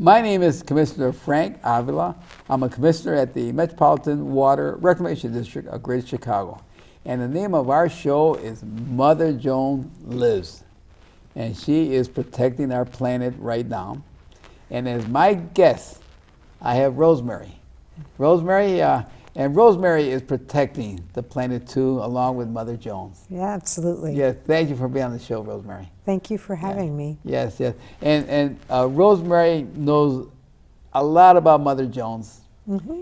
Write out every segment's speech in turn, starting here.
My name is Commissioner Frank Avila. I'm a commissioner at the Metropolitan Water Reclamation District of Greater Chicago. And the name of our show is Mother Joan Lives. And she is protecting our planet right now. And as my guest, I have Rosemary. Rosemary is protecting the planet too, along with Mother Jones. Yeah, absolutely. Yes, thank you for being on the show, Rosemary. Thank you for having me. Yes, yes. And Rosemary knows a lot about Mother Jones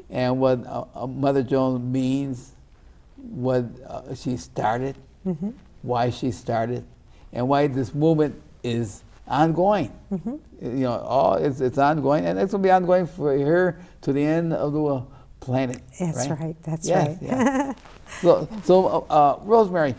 and what Mother Jones means, what she started, why she started, and why this movement is ongoing. You know, it's ongoing, and it's going to be ongoing for her to the end of the planet. That's right. That's yes, right. Yeah. So Rosemary,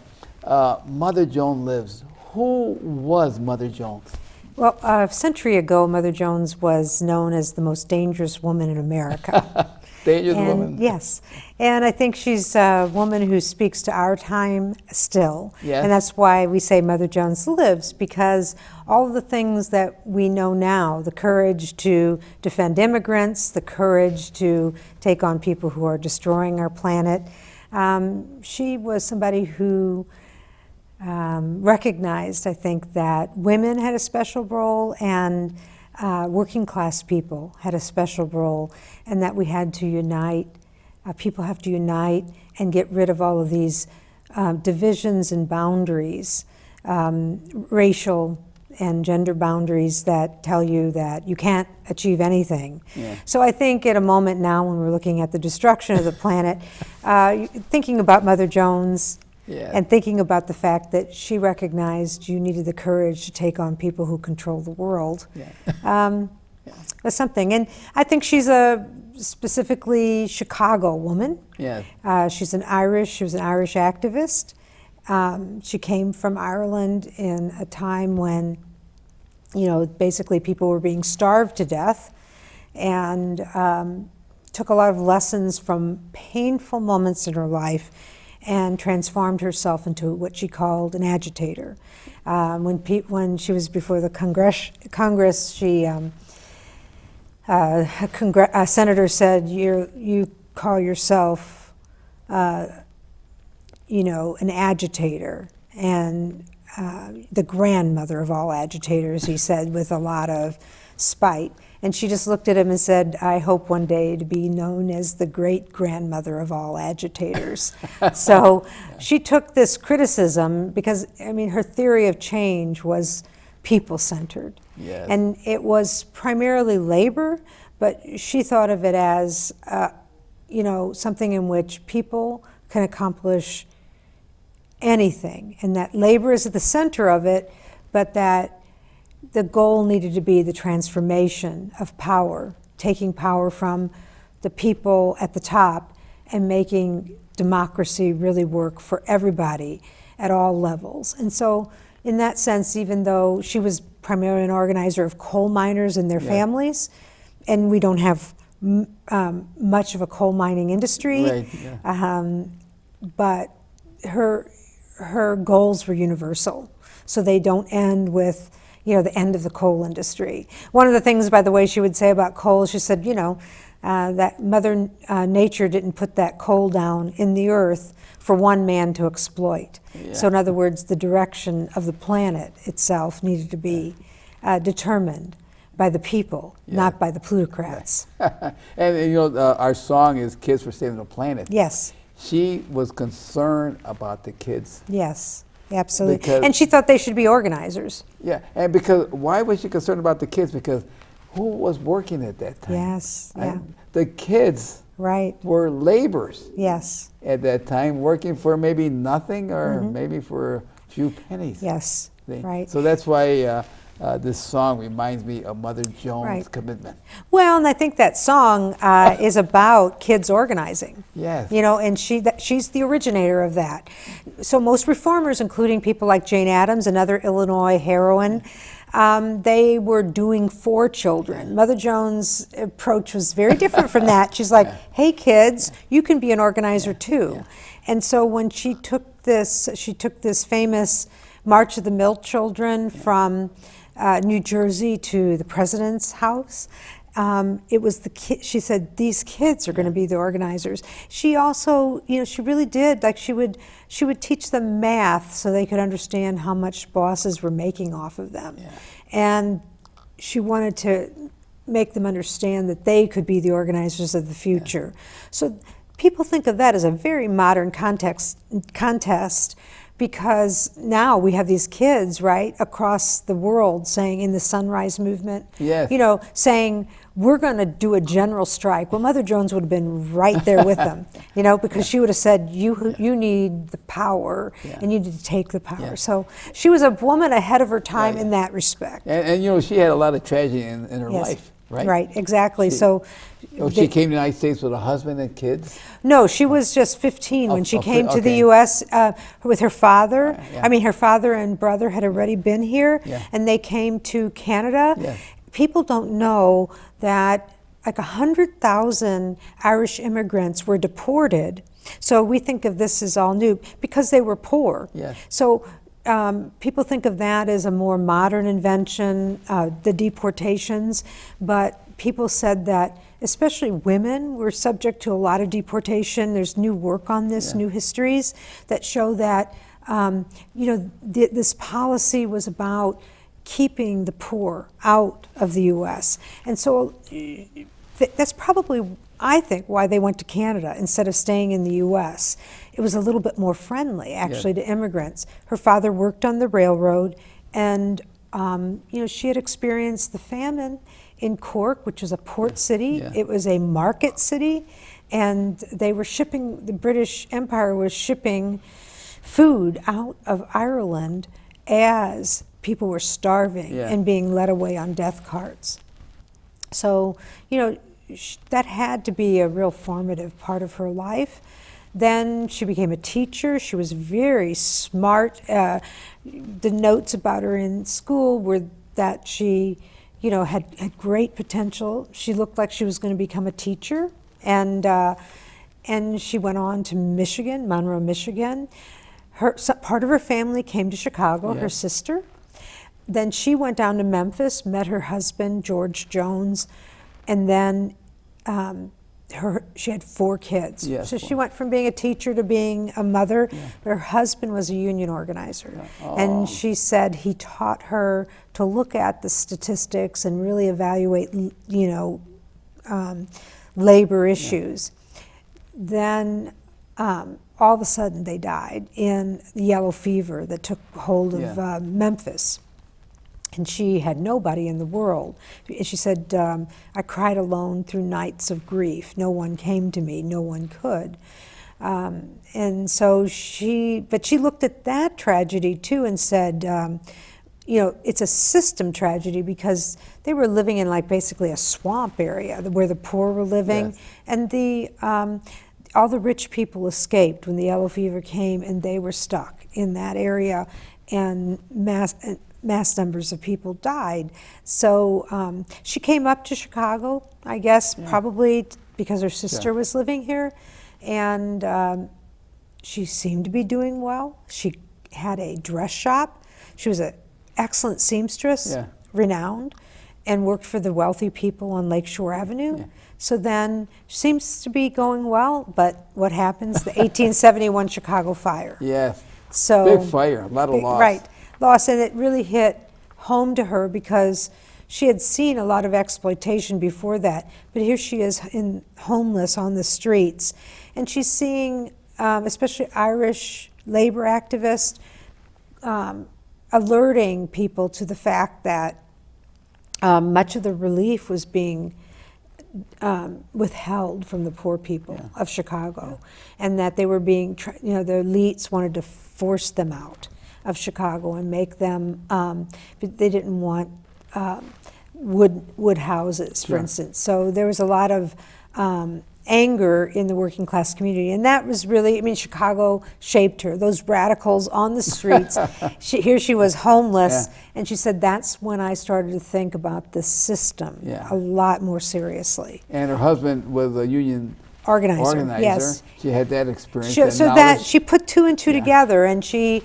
Mother Jones Lives. Who was Mother Jones? Well, a century ago, Mother Jones was known as the most dangerous woman in America. Dangerous woman. Yes. And I think she's a woman who speaks to our time still. Yes. And that's why we say Mother Jones lives, because all of the things that we know now, the courage to defend immigrants, the courage to take on people who are destroying our planet, she was somebody who recognized, I think, that women had a special role and working class people had a special role, and that we had to unite. People have to unite and get rid of all of these divisions and boundaries, racial and gender boundaries that tell you that you can't achieve anything. Yeah. So I think at a moment now when we're looking at the destruction of the planet, thinking about Mother Jones, and thinking about the fact that she recognized you needed the courage to take on people who control the world was something. And I think she's a specifically Chicago woman. She was an Irish activist. She came from Ireland in a time when, you know, basically people were being starved to death, and took a lot of lessons from painful moments in her life and transformed herself into what she called an agitator. When she was before the Congress, she, a senator said, you call yourself, you know, an agitator, and the grandmother of all agitators, he said, with a lot of spite. And she just looked at him and said, I hope one day to be known as the great-grandmother of all agitators. So she took this criticism because, I mean, her theory of change was people-centered. Yes. And it was primarily labor, but she thought of it as, you know, something in which people can accomplish anything, and that labor is at the center of it, but that the goal needed to be the transformation of power, taking power from the people at the top and making democracy really work for everybody at all levels. And so in that sense, even though she was primarily an organizer of coal miners and their families, and we don't have much of a coal mining industry, but her goals were universal. So they don't end with, you know, the end of the coal industry. One of the things, by the way, she would say about coal, she said, you know, that Mother Nature didn't put that coal down in the earth for one man to exploit. So in other words, the direction of the planet itself needed to be determined by the people, not by the plutocrats. And you know, our song is Kids for Saving the Planet. Yes. She was concerned about the kids. Yes. Absolutely. And she thought they should be organizers. Yeah, and because, why was she concerned about the kids? Because who was working at that time? Yes, yeah. The kids were laborers. Yes. At that time, working for maybe nothing or maybe for a few pennies. Yes, right. So that's why this song reminds me of Mother Jones' commitment. Well, and I think that song is about kids organizing. Yes. You know, and she's the originator of that. So most reformers, including people like Jane Addams, another Illinois heroine, they were doing for children. Mother Jones' approach was very different from that. She's like, hey kids, you can be an organizer too. And so when she took this famous March of the Mill Children from New Jersey to the president's house. It was the kid. She said these kids are going to be the organizers. She also, she really did. Like she would teach them math so they could understand how much bosses were making off of them, and she wanted to make them understand that they could be the organizers of the future. So people think of that as a very modern contest, because now we have these kids, right, across the world saying, in the Sunrise Movement, saying, we're going to do a general strike. Well, Mother Jones would have been right there with them, because she would have said, you need the power, and you need to take the power. So she was a woman ahead of her time in that respect. And she had a lot of tragedy in her life, right? Right, exactly. She came to the United States with a husband and kids? No, she was just 15 when she came to the U.S. With her father. I mean, her father and brother had already been here, and they came to Canada. People don't know that like 100,000 Irish immigrants were deported. So we think of this as all new because they were poor. So people think of that as a more modern invention, the deportations, but people said that especially women were subject to a lot of deportation. There's new work on this, new histories that show that this policy was about keeping the poor out of the U.S. And so that's probably, I think, why they went to Canada instead of staying in the U.S. It was a little bit more friendly, actually, to immigrants. Her father worked on the railroad, and she had experienced the famine in Cork, which was a port city. It was a market city, and they were shipping, the British Empire was shipping food out of Ireland as people were starving and being led away on death carts. So, that had to be a real formative part of her life. Then she became a teacher. She was very smart. The notes about her in school were that she, had great potential. She looked like she was going to become a teacher, and she went on to Michigan, Monroe, Michigan. Part of her family came to Chicago, her sister. Then she went down to Memphis, met her husband, George Jones, and then she had 4 kids. So she went from being a teacher to being a mother, but her husband was a union organizer. And she said he taught her to look at the statistics and really evaluate, labor issues. Then all of a sudden they died in the yellow fever that took hold of Memphis. And she had nobody in the world. She said, I cried alone through nights of grief. No one came to me, no one could. And so she looked at that tragedy too and said, it's a system tragedy because they were living in like basically a swamp area where the poor were living. And all the rich people escaped when the yellow fever came, and they were stuck in that area, and mass numbers of people died. So she came up to Chicago, I guess, probably because her sister was living here, and she seemed to be doing well. She had a dress shop. She was an excellent seamstress, renowned, and worked for the wealthy people on Lakeshore Avenue. So then, seems to be going well, but what happens? The 1871 Chicago fire. So big fire, a lot of loss. Right. Loss, and it really hit home to her because she had seen a lot of exploitation before that, but here she is homeless on the streets, and she's seeing, especially Irish labor activists, alerting people to the fact that much of the relief was being withheld from the poor people of Chicago, and that they were being, the elites wanted to force them out of Chicago and make them, they didn't want wood houses, for instance. So there was a lot of anger in the working class community, and that was really, Chicago shaped her. Those radicals on the streets. Here she was homeless, and she said, that's when I started to think about the system a lot more seriously. And her husband was a union organizer. Yes. She had that experience. So and that knowledge. she put two and two together, and she,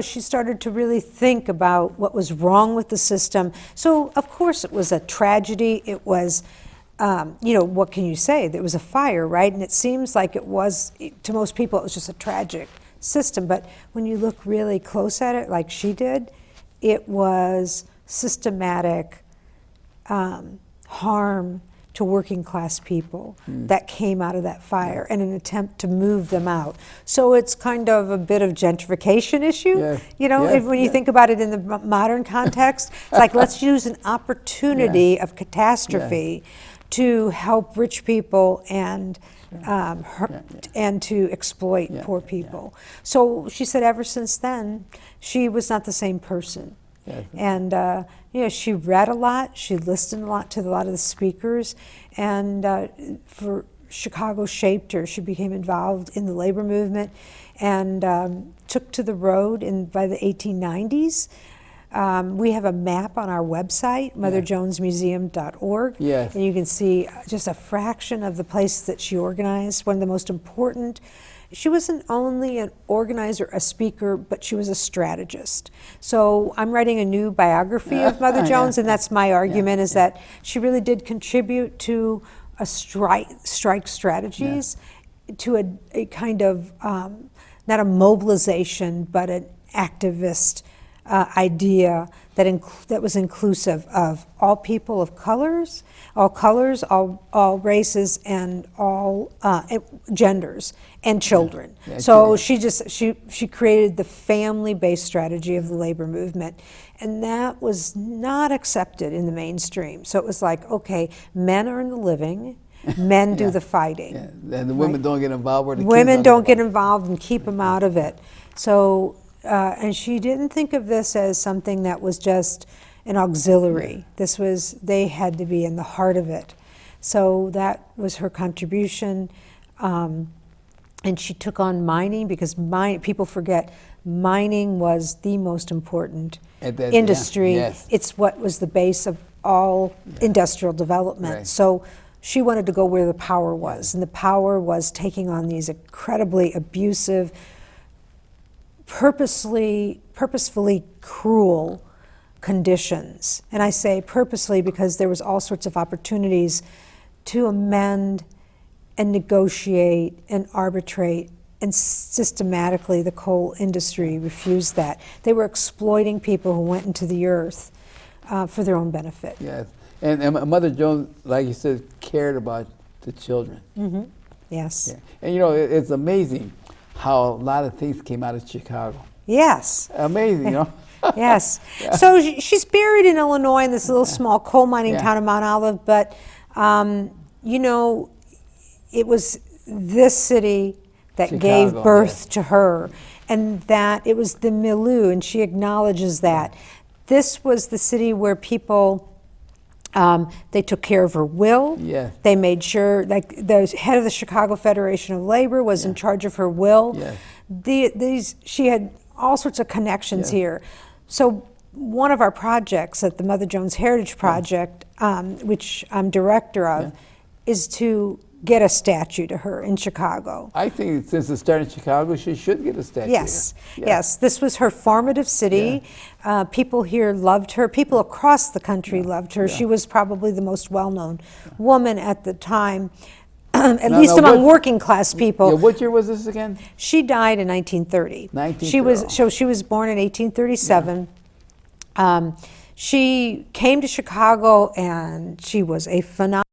she started to really think about what was wrong with the system. So of course it was a tragedy. It was, what can you say? There was a fire, right? And it seems like it was, to most people, it was just a tragic system. But when you look really close at it, like she did, it was systematic harm to working class people that came out of that fire and an attempt to move them out. So it's kind of a bit of gentrification issue, when you think about it in the modern context. It's like, let's use an opportunity of catastrophe to help rich people and and to exploit poor people. So she said ever since then, she was not the same person. And she read a lot, she listened a lot to a lot of the speakers, and for Chicago shaped her. She became involved in the labor movement and took to the road by the 1890s. We have a map on our website, motherjonesmuseum.org, and you can see just a fraction of the places that she organized. One of the most important. She wasn't only an organizer, a speaker, but she was a strategist. So I'm writing a new biography of Mother Jones, and that's my argument, is that she really did contribute to a strike strategies, to a kind of, not a mobilization, but an activist idea that was inclusive of all people of colors, all races, and all genders and children. So she created the family-based strategy of the labor movement, and that was not accepted in the mainstream. So it was like, okay, men earn the living, men do the fighting. And the women don't get involved. Where the women don't get involved and keep them out of it. So. And she didn't think of this as something that was just an auxiliary. They had to be in the heart of it. So that was her contribution. And she took on mining because people forget mining was the most important industry. It's what was the base of all industrial development. So she wanted to go where the power was. And the power was taking on these incredibly abusive, purposefully cruel conditions. And I say purposely because there was all sorts of opportunities to amend and negotiate and arbitrate, and systematically the coal industry refused that. They were exploiting people who went into the earth for their own benefit. Yes, and Mother Jones, like you said, cared about the children. Yes. And it's amazing how a lot of things came out of Chicago. Yes. Amazing, Yes. So she's buried in Illinois in this little small coal mining town of Mount Olive, but, it was this city that gave birth to her, and that it was the milieu, and she acknowledges that. This was the city where people, they took care of her will. They made sure, like the head of the Chicago Federation of Labor was in charge of her will. She had all sorts of connections here. So one of our projects at the Mother Jones Heritage Project, which I'm director of, is to get a statue to her in Chicago. I think since it started in Chicago, she should get a statue. Yes. This was her formative city. People here loved her. People across the country loved her. She was probably the most well-known woman at the time, at least among working class people. What year was this again? She died in 1930. She was born in 1837. She came to Chicago, and she was a phenomenal.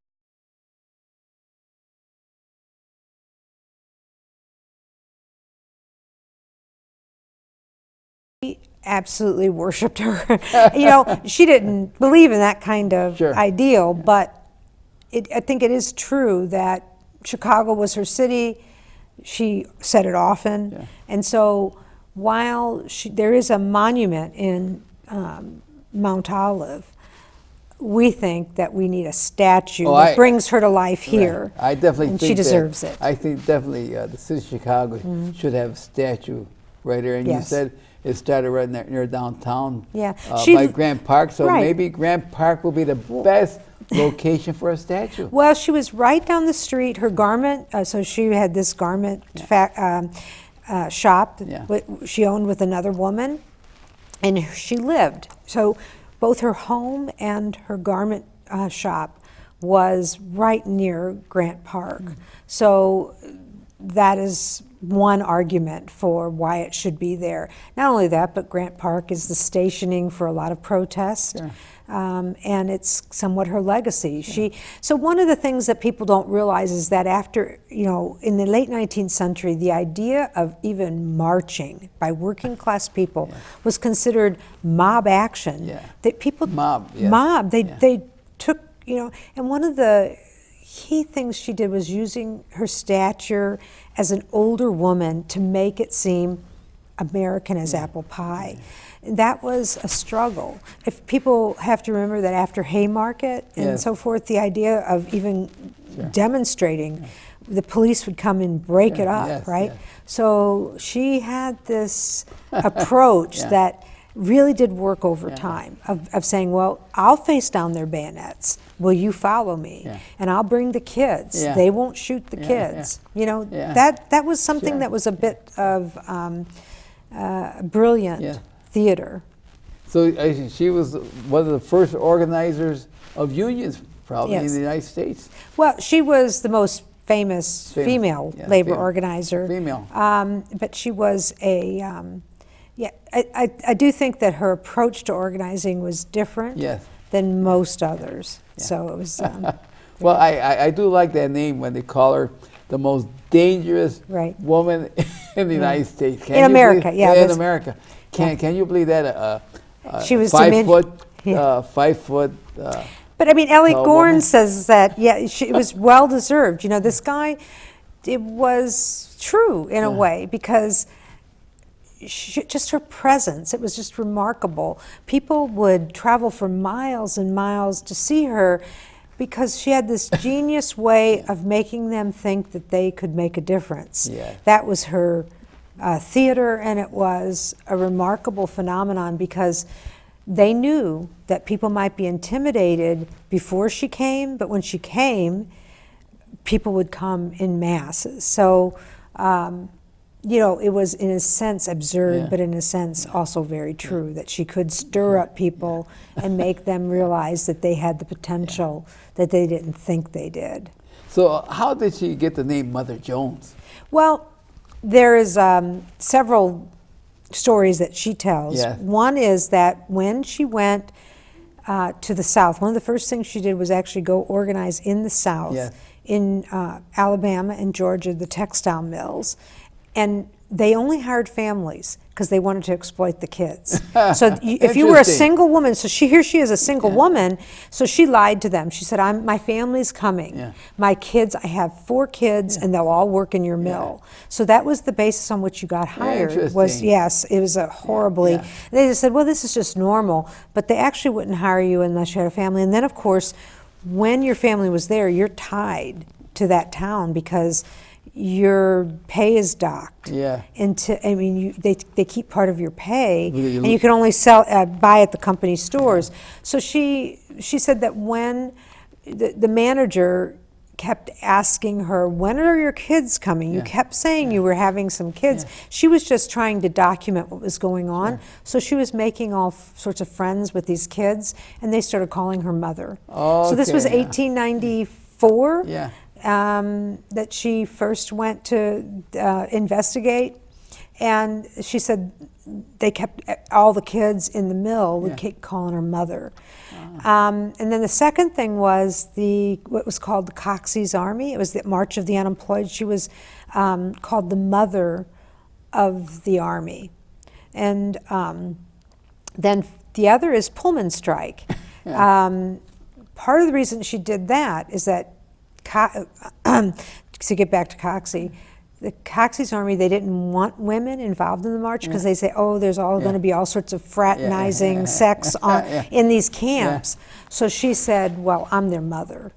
Absolutely worshipped her. She didn't believe in that kind of ideal, but I think it is true that Chicago was her city. She said it often. And so while there is a monument in Mount Olive, we think that we need a statue that brings her to life here. I definitely think she deserves it. I think definitely the city of Chicago should have a statue right there. And you said it started right near downtown by Grant Park. So maybe Grant Park will be the best location for a statue? Well, she was right down the street. Her garment, so she had this garment shop Yeah. she owned with another woman, and she lived. So both her home and her garment shop was right near Grant Park. So that is one argument for why it should be there. Not only that, but Grant Park is the stationing for a lot of protests. Sure. And it's somewhat her legacy. So one of the things that people don't realize is that after, in the late 19th century, the idea of even marching by working class people was considered mob action. Yeah. That people Mob, yes. They took, and one of the key things she did was using her stature as an older woman to make it seem American as apple pie. That was a struggle. If people have to remember that after Haymarket and so forth, the idea of even demonstrating, the police would come and break it up, right? Yes. So she had this approach that really did work over time of saying, well, I'll face down their bayonets. Will you follow me? Yeah. And I'll bring the kids. Yeah. They won't shoot the kids. That was something that was a bit of brilliant theater. So she was one of the first organizers of unions, probably in the United States. Well, she was the most famous female labor organizer. Female. But she was I do think that her approach to organizing was different than most others. So it was. Well, I do like that name when they call her the most dangerous woman in the United States. In America, in America. Can you believe that? She was 5 foot. 5 foot. But I mean, Ellie Gorn woman. says that it was well deserved. This guy, it was true in a way because just her presence, it was just remarkable. People would travel for miles and miles to see her because she had this genius way of making them think that they could make a difference. That was her theater, and it was a remarkable phenomenon because they knew that people might be intimidated before she came, but when she came, people would come in masses. So, it was in a sense absurd, but in a sense also very true that she could stir up people and make them realize that they had the potential that they didn't think they did. So how did she get the name Mother Jones? Well, there is several stories that she tells. One is that when she went to the South, one of the first things she did was actually go organize in the South, in Alabama and Georgia, the textile mills. And they only hired families because they wanted to exploit the kids. So if you were a single woman, so here she is a single woman, so she lied to them. She said, my family's coming. My kids, I have 4 kids, and they'll all work in your mill. So that was the basis on which you got hired. It was a horribly, they just said, well, this is just normal. But they actually wouldn't hire you unless you had a family. And then, of course, when your family was there, you're tied to that town because your pay is docked. They keep part of your pay, and you can only buy at the company stores. So she said that when the manager kept asking her, when are your kids coming? You kept saying you were having some kids. She was just trying to document what was going on. So she was making all sorts of friends with these kids, and they started calling her mother. So this was 1894. That she first went to investigate, and she said they kept all the kids in the mill would keep calling her mother. And then the second thing was what was called the Coxey's Army. It was the March of the Unemployed. She was called the mother of the army. And then the other is Pullman strike. Part of the reason she did that is that to get back to Coxey, the Coxey's Army, they didn't want women involved in the march because they say, oh, there's going to be all sorts of fraternizing sex in these camps. So she said, well, I'm their mother,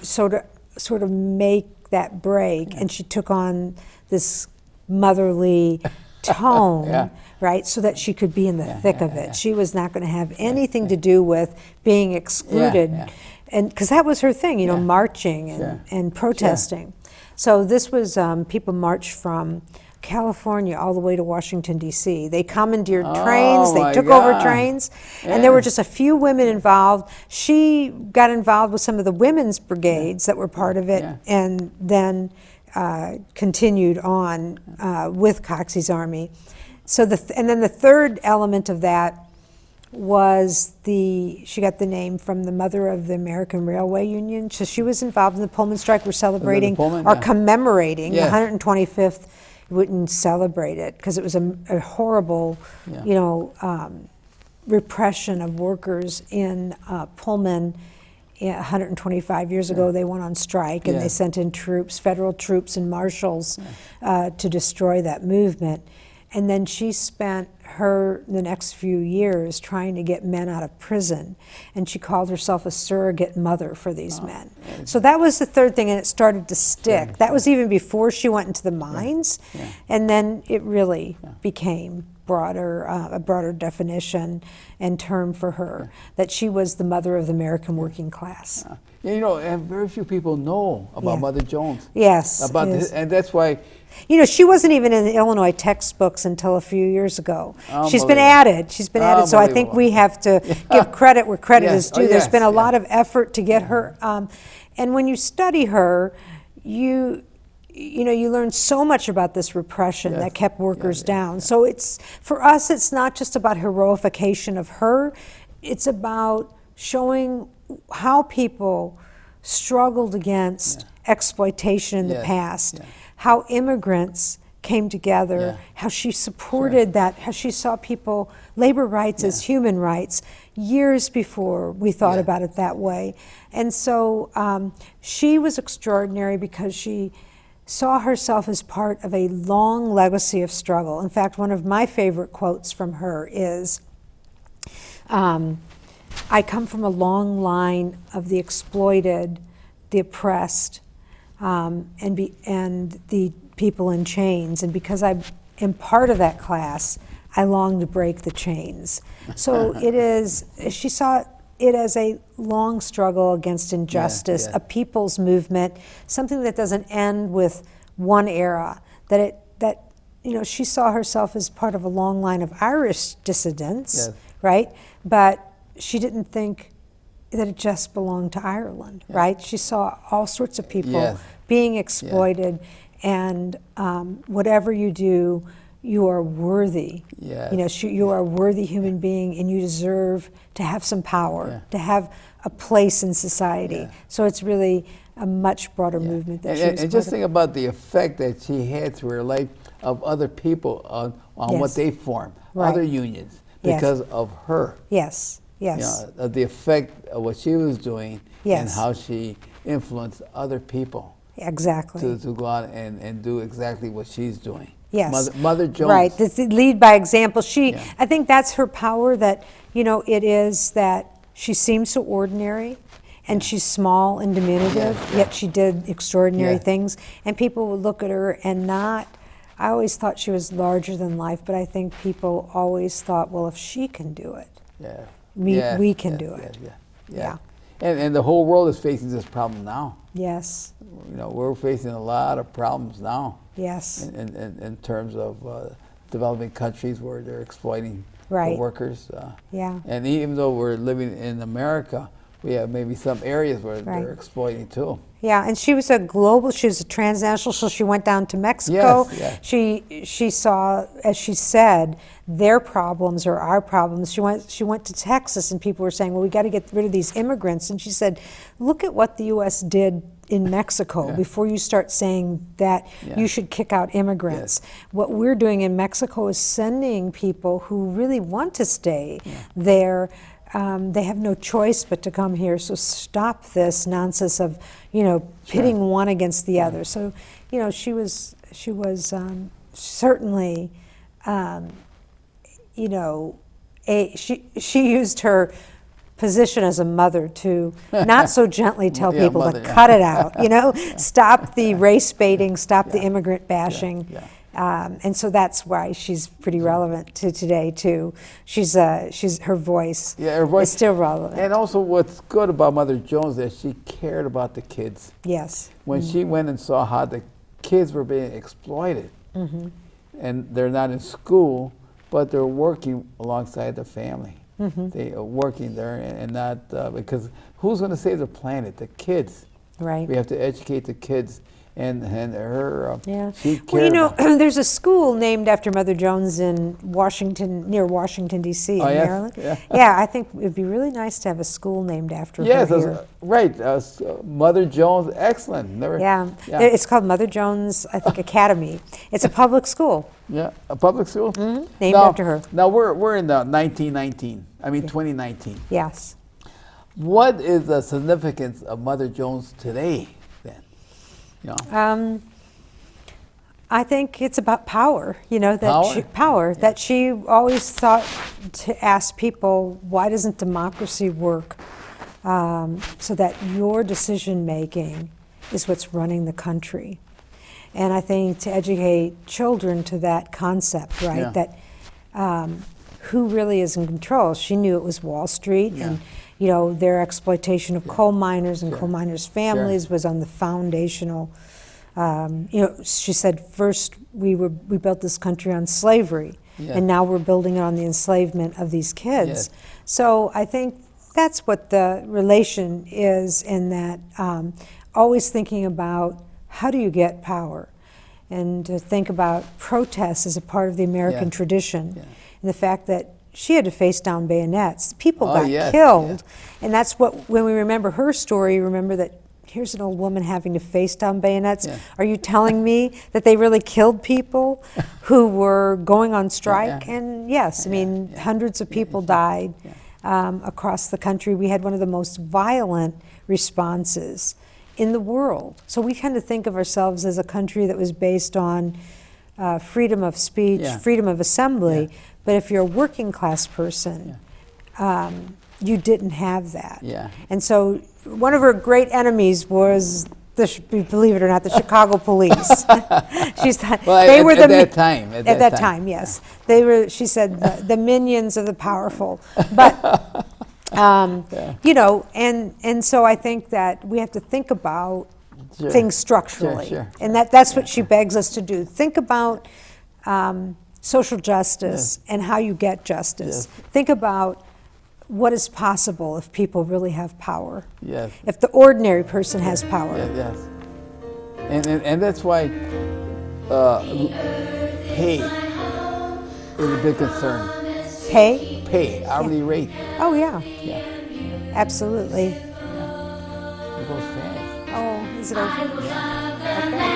sort of make that break. And she took on this motherly tone, Yeah. right, so that she could be in the thick of it. yeah. She was not going to have anything to do with being excluded, yeah. and because that was her thing, Yeah. marching and protesting. So this was people marched from California all the way to Washington, D.C. They commandeered trains, they my took over God. trains, and there were just a few women involved. She got involved with some of the women's brigades that were part of it, and then continued on with Coxey's army. So and then the third element of that was she got the name from the mother of the American Railway Union. So she was involved in the Pullman strike. We're celebrating or commemorating the 125th. Wouldn't celebrate it because it was a horrible, repression of workers in Pullman. 125 years ago, they went on strike and they sent in troops, federal troops and marshals, to destroy that movement. And then she spent the next few years trying to get men out of prison. And she called herself a surrogate mother for these men. So that was the third thing, and it started to stick. That was even before she went into the mines. And then it really became a broader definition and term for her, that she was the mother of the American working class. And very few people know about Mother Jones. Yes. About this, and that's why. She wasn't even in the Illinois textbooks until a few years ago. She's been added. So I think we have to give credit where credit is due. There's been a lot of effort to get her. And when you study her, you learn so much about this repression that kept workers down. So for us, it's not just about heroification of her. It's about showing how people struggled against exploitation in the past, how immigrants came together, how she supported that, how she saw labor rights as human rights years before we thought about it that way. And so she was extraordinary because she saw herself as part of a long legacy of struggle. In fact, one of my favorite quotes from her is, I come from a long line of the exploited, the oppressed, and the people in chains. And because I am part of that class, I long to break the chains. So she saw it as a long struggle against injustice, a people's movement, something that doesn't end with one era, she saw herself as part of a long line of Irish dissidents, right? But she didn't think that it just belonged to Ireland, right? She saw all sorts of people being exploited, and whatever you do, you are worthy. You are a worthy human being, and you deserve to have some power, to have a place in society. So it's really a much broader movement that she was and just think about the effect that she had through her life of other people on what they formed, other unions, because of her. The effect of what she was doing and how she influenced other people. Exactly. To go out and do exactly what she's doing. Yes. Mother Jones. Right. Lead by example. I think that's her power, that, it is that she seems so ordinary and she's small and diminutive, yet she did extraordinary things. And people would look at her and I always thought she was larger than life, but I think people always thought, well, if she can do it, we can do it. And the whole world is facing this problem now. Yes. We're facing a lot of problems now. Yes. In terms of developing countries where they're exploiting the workers. And even though we're living in America, we have maybe some areas where they're exploiting too. Yeah, and she was a transnational, so she went down to Mexico. She saw, as she said, their problems or our problems. She went to Texas, and people were saying, well, we got to get rid of these immigrants. And she said, look at what the U.S. did in Mexico before you start saying that you should kick out immigrants. What we're doing in Mexico is sending people who really want to stay there. They have no choice but to come here. So stop this nonsense of, pitting one against the other. So, she was certainly, she used her position as a mother to not so gently tell people to cut it out, stop the race baiting, stop the immigrant bashing, And so that's why she's pretty relevant to today too. She's her voice, her voice is still relevant. And also, what's good about Mother Jones is she cared about the kids. Yes. When she went and saw how the kids were being exploited, and they're not in school, but they're working alongside the family. They are working there, and not because who's going to save the planet? The kids. Right. We have to educate the kids. And her, she cared. Well, you know, about there's a school named after Mother Jones in Washington, near Washington, D.C. in Maryland. Yeah, I think it'd be really nice to have a school named after her here. Right. Mother Jones, excellent. Never, It's called Mother Jones, I think, Academy. It's a public school. Yeah, a public school? Named after her. Now, we're in 2019. Yes. What is the significance of Mother Jones today? I think it's about power, Power? that she always thought to ask people, why doesn't democracy work so that your decision making is what's running the country? And I think to educate children to that concept, right, that who really is in control? She knew it was Wall Street and their exploitation of coal miners and coal miners' families was on the foundational. She said first we built this country on slavery, and now we're building it on the enslavement of these kids. So I think that's what the relation is in that always thinking about how do you get power, and to think about protests as a part of the American tradition, and the fact that she had to face down bayonets. People got killed. And that's what, when we remember her story, remember that here's an old woman having to face down bayonets. Are you telling me that they really killed people who were going on strike? And yes, I mean, hundreds of people died across the country. We had one of the most violent responses in the world. So we kind of think of ourselves as a country that was based on freedom of speech, freedom of assembly. But if you're a working class person, you didn't have that. And so one of her great enemies was, believe it or not, the Chicago police. She thought they were at that time, yes. They were, she said, the minions of the powerful. But, and so I think that we have to think about things structurally. And that's what she begs us to do. Think about social justice and how you get justice. Think about what is possible if people really have power. If the ordinary person has power. And that's why pay is a big concern. Pay? Pay, hourly rate. Oh, yeah. Absolutely. It goes fast. Oh, is it over? Okay.